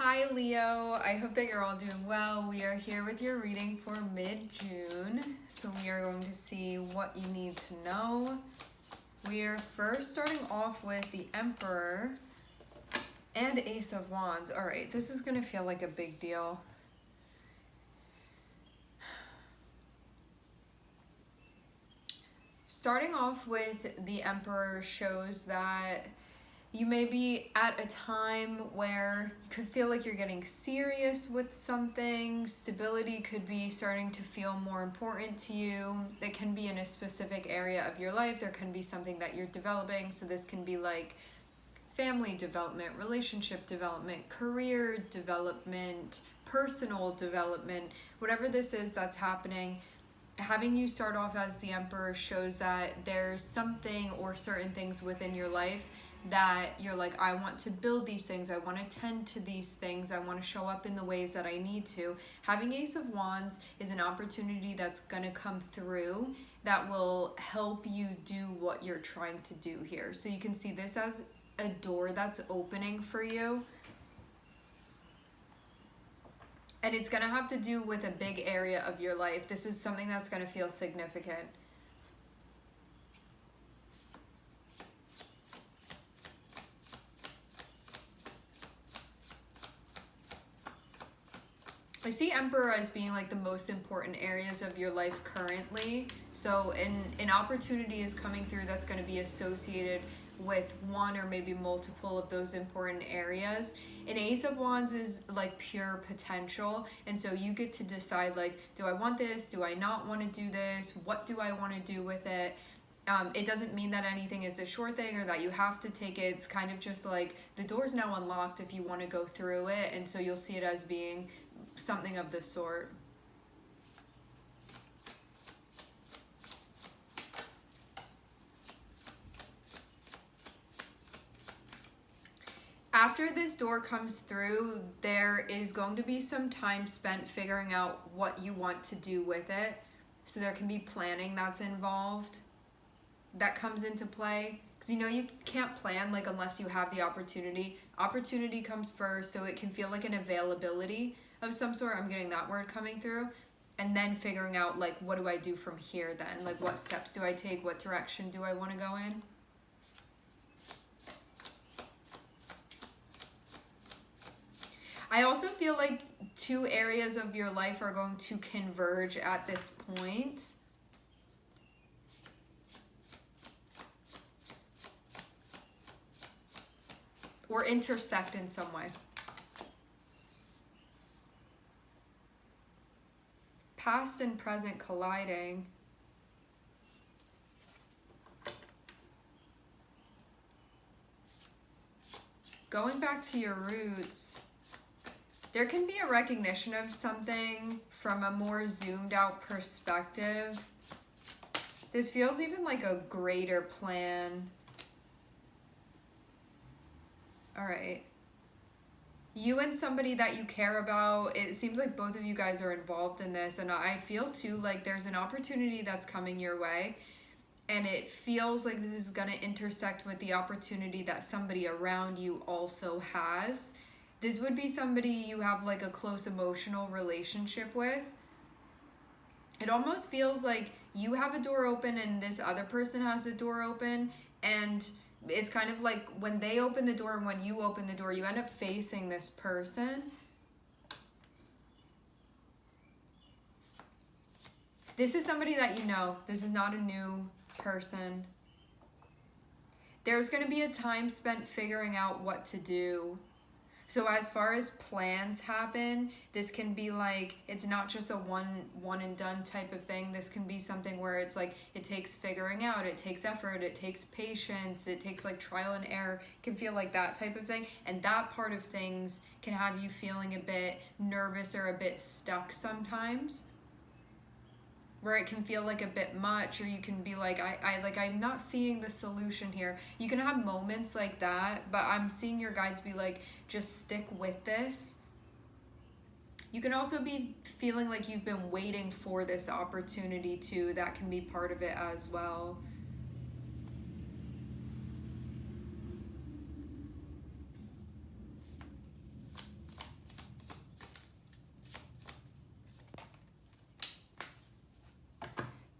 Hi Leo, I hope that you're all doing well. We are here with your reading for mid-June. So we are going to see what you need to know. We are first starting off with the Emperor and Ace of Wands. All right, this is going to feel like a big deal. Starting off with the Emperor shows that you may be at a time where you could feel like you're getting serious with something. Stability could be starting to feel more important to you. It can be in a specific area of your life. There can be something that you're developing. So this can be like family development, relationship development, career development, personal development, whatever this is that's happening. Having you start off as the Emperor shows that there's something or certain things within your life that you're like, I want to build these things, I want to tend to these things, I want to show up in the ways that I need to. Having Ace of Wands is an opportunity that's going to come through that will help you do what you're trying to do here. So you can see this as a door that's opening for you. And it's going to have to do with a big area of your life. This is something that's going to feel significant. I see Emperor as being like the most important areas of your life currently. So an opportunity is coming through that's going to be associated with one or maybe multiple of those important areas. An Ace of Wands is like pure potential, and so you get to decide, like, do I want this? Do I not want to do this? What do I want to do with it? It doesn't mean that anything is a sure thing or that you have to take it. It's kind of just like the door's now unlocked if you want to go through it, and so you'll see it as being something of the sort. After this door comes through, there is going to be some time spent figuring out what you want to do with it. So there can be planning that's involved that comes into play. Because you can't plan like unless you have the opportunity. Opportunity comes first, so it can feel like an availability of some sort. I'm getting that word coming through. And then figuring out, like, what do I do from here then? Like, what steps do I take? What direction do I want to go in? I also feel like two areas of your life are going to converge at this point. Or intersect in some way. Past and present colliding. Going back to your roots, there can be a recognition of something from a more zoomed out perspective. This feels even like a greater plan. All right. You and somebody that you care about, it seems like both of you guys are involved in this, and I feel too like there's an opportunity that's coming your way, and it feels like this is going to intersect with the opportunity that somebody around you also has. This would be somebody you have like a close emotional relationship with. It almost feels like you have a door open and this other person has a door open, and it's kind of like when they open the door and when you open the door, you end up facing this person. This is somebody that you know. This is not a new person. There's going to be a time spent figuring out what to do. So as far as plans happen, this can be like, it's not just a one and done type of thing. This can be something where it's like, it takes figuring out, it takes effort, it takes patience, it takes like trial and error. It can feel like that type of thing. And that part of things can have you feeling a bit nervous or a bit stuck sometimes, where it can feel like a bit much, or you can be like, I'm not seeing the solution here. You can have moments like that, but I'm seeing your guides be like, just stick with this. You can also be feeling like you've been waiting for this opportunity too. That can be part of it as well.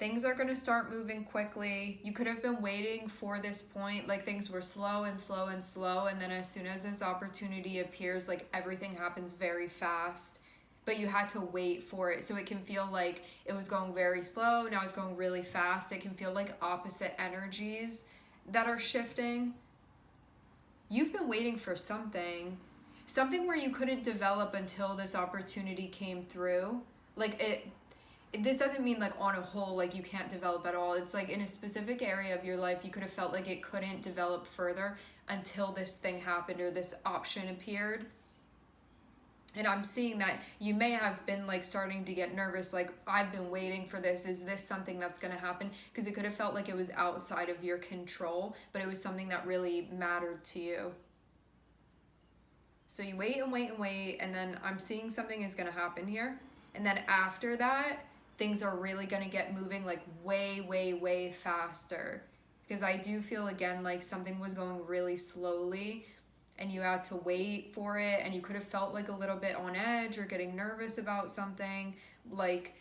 Things are going to start moving quickly. You could have been waiting for this point, like things were slow and slow and slow, and then as soon as this opportunity appears, like everything happens very fast. But you had to wait for it. So it can feel like it was going very slow, now it's going really fast. It can feel like opposite energies that are shifting. You've been waiting for something where you couldn't develop until this opportunity came through. Like this doesn't mean like on a whole like you can't develop at all. It's like in a specific area of your life you could have felt like it couldn't develop further until this thing happened or this option appeared. And I'm seeing that you may have been like starting to get nervous, like I've been waiting for this. Is this something that's going to happen? Because it could have felt like it was outside of your control, but it was something that really mattered to you. So you wait and wait and wait, and then I'm seeing something is going to happen here. And then after that, things are really going to get moving like way, way, way faster. Because I do feel again like something was going really slowly and you had to wait for it, and you could have felt like a little bit on edge or getting nervous about something, like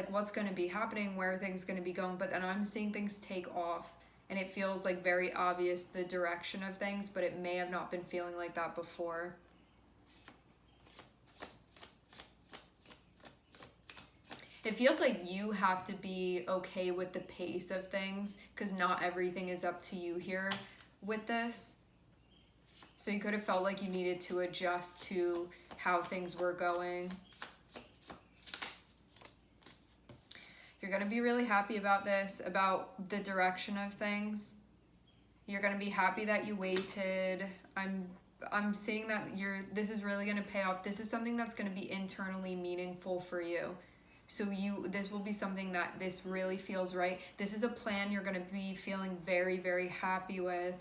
what's going to be happening, where are things going to be going. But then I'm seeing things take off, and it feels like very obvious the direction of things, but it may have not been feeling like that before. It feels like you have to be okay with the pace of things, because not everything is up to you here with this. So you could have felt like you needed to adjust to how things were going. You're going to be really happy about this, about the direction of things. You're going to be happy that you waited. I'm seeing that this is really going to pay off. This is something that's going to be internally meaningful for you. So this will be something that this really feels right. This is a plan you're going to be feeling very, very happy with.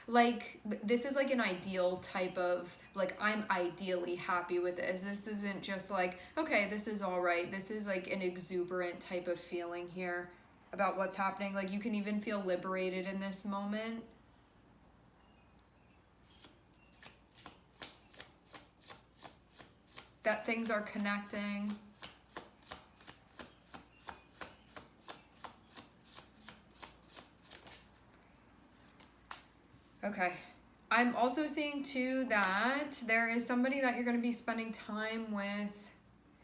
Like, this is like an ideal type of, like, I'm ideally happy with this. This isn't just like, okay, this is all right. This is like an exuberant type of feeling here about what's happening. Like, you can even feel liberated in this moment. That things are connecting. Okay. I'm also seeing too that there is somebody that you're going to be spending time with.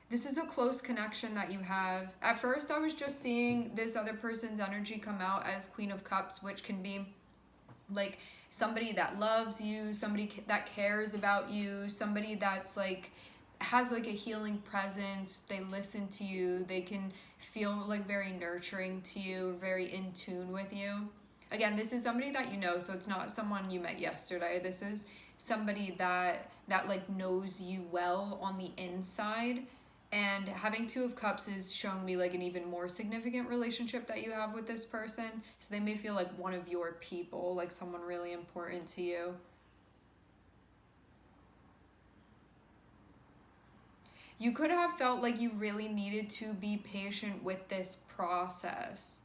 This is a close connection that you have. At first, I was just seeing this other person's energy come out as Queen of Cups, which can be like somebody that loves you, somebody that cares about you, somebody that's like has like a healing presence. They listen to you. They can feel like very nurturing to you, very in tune with you. Again, this is somebody that you know, so it's not someone you met yesterday. This is somebody that like knows you well on the inside. And having Two of Cups is showing me like an even more significant relationship that you have with this person. So they may feel like one of your people, like someone really important to you. You could have felt like you really needed to be patient with this process.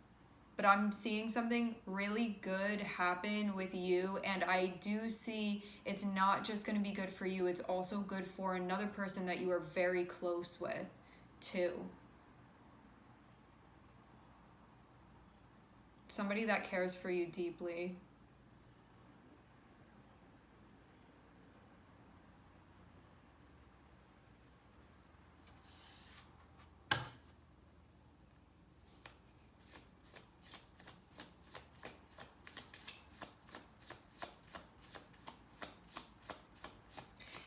But I'm seeing something really good happen with you, and I do see it's not just going to be good for you, it's also good for another person that you are very close with, too. Somebody that cares for you deeply.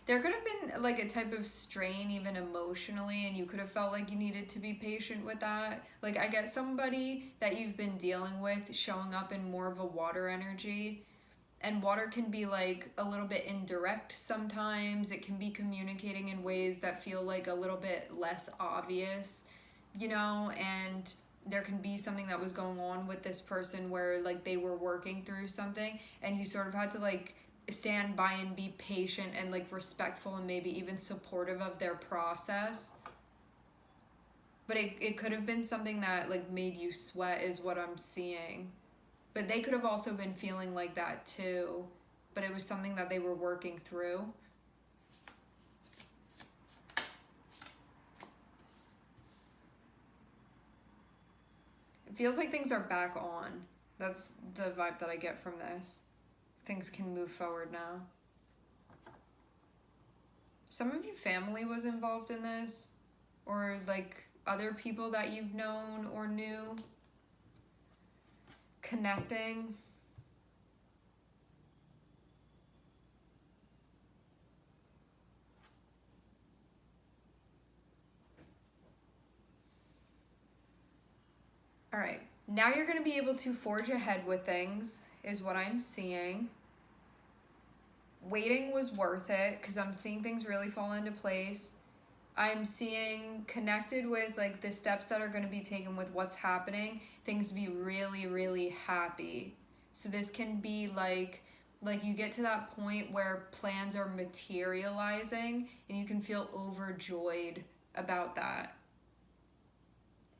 There could have been like a type of strain even emotionally, and you could have felt like you needed to be patient with that. Like, I get somebody that you've been dealing with showing up in more of a water energy, and water can be like a little bit indirect sometimes. It can be communicating in ways that feel like a little bit less obvious, and there can be something that was going on with this person where like they were working through something, and you sort of had to like stand by and be patient and like respectful and maybe even supportive of their process. But it could have been something that like made you sweat is what I'm seeing. But they could have also been feeling like that too. But it was something that they were working through. feels like things are back on. That's the vibe that I get from this. Things can move forward now. Some of you family was involved in this, or like other people that you've known or knew. Connecting. All right, now you're going to be able to forge ahead with things, is what I'm seeing. Waiting was worth it because I'm seeing things really fall into place. I'm seeing connected with like the steps that are going to be taken with what's happening, things be really, really happy. So this can be like you get to that point where plans are materializing and you can feel overjoyed about that.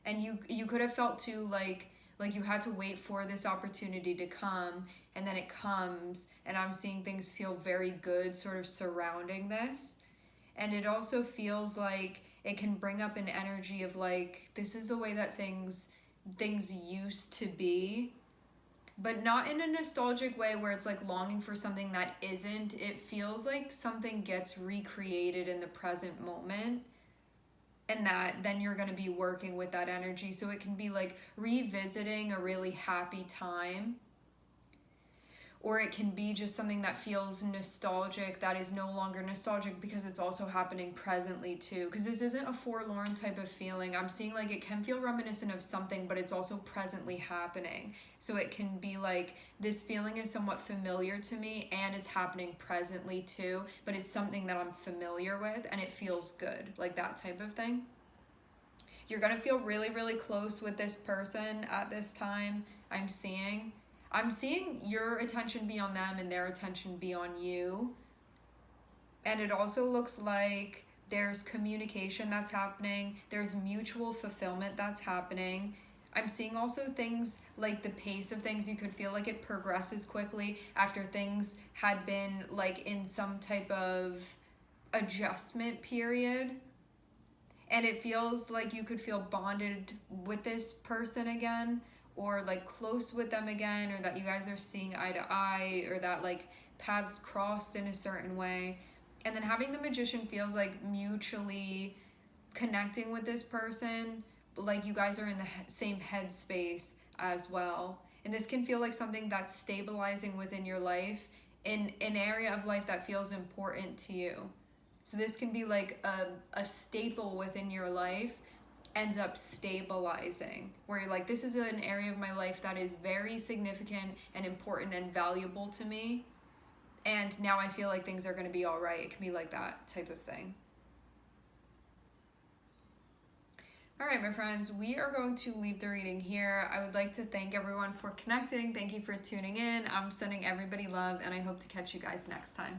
And you could have felt too like you had to wait for this opportunity to come, and then it comes, and I'm seeing things feel very good sort of surrounding this. And it also feels like it can bring up an energy of like, this is the way that things used to be, but not in a nostalgic way where it's like longing for something that isn't. It feels like something gets recreated in the present moment, and that then you're going to be working with that energy. So it can be like revisiting a really happy time, or it can be just something that feels nostalgic that is no longer nostalgic because it's also happening presently too. Because this isn't a forlorn type of feeling. I'm seeing like it can feel reminiscent of something, but it's also presently happening. So it can be like this feeling is somewhat familiar to me and it's happening presently too, but it's something that I'm familiar with and it feels good, like that type of thing. You're gonna feel really, really close with this person at this time. I'm seeing your attention be on them and their attention be on you. And it also looks like there's communication that's happening. There's mutual fulfillment that's happening. I'm seeing also things like the pace of things. You could feel like it progresses quickly after things had been like in some type of adjustment period. And it feels like you could feel bonded with this person again, or like close with them again, or that you guys are seeing eye to eye, or that like paths crossed in a certain way. And then having the Magician feels like mutually connecting with this person, like you guys are in the same headspace as well. And this can feel like something that's stabilizing within your life, in an area of life that feels important to you. So this can be like a staple within your life ends up stabilizing, where you're like, this is an area of my life that is very significant and important and valuable to me, and now I feel like things are going to be all right. It can be like that type of thing. All right, my friends, we are going to leave the reading here. I would like to thank everyone for connecting. Thank you for tuning in. I'm sending everybody love, and I hope to catch you guys next time.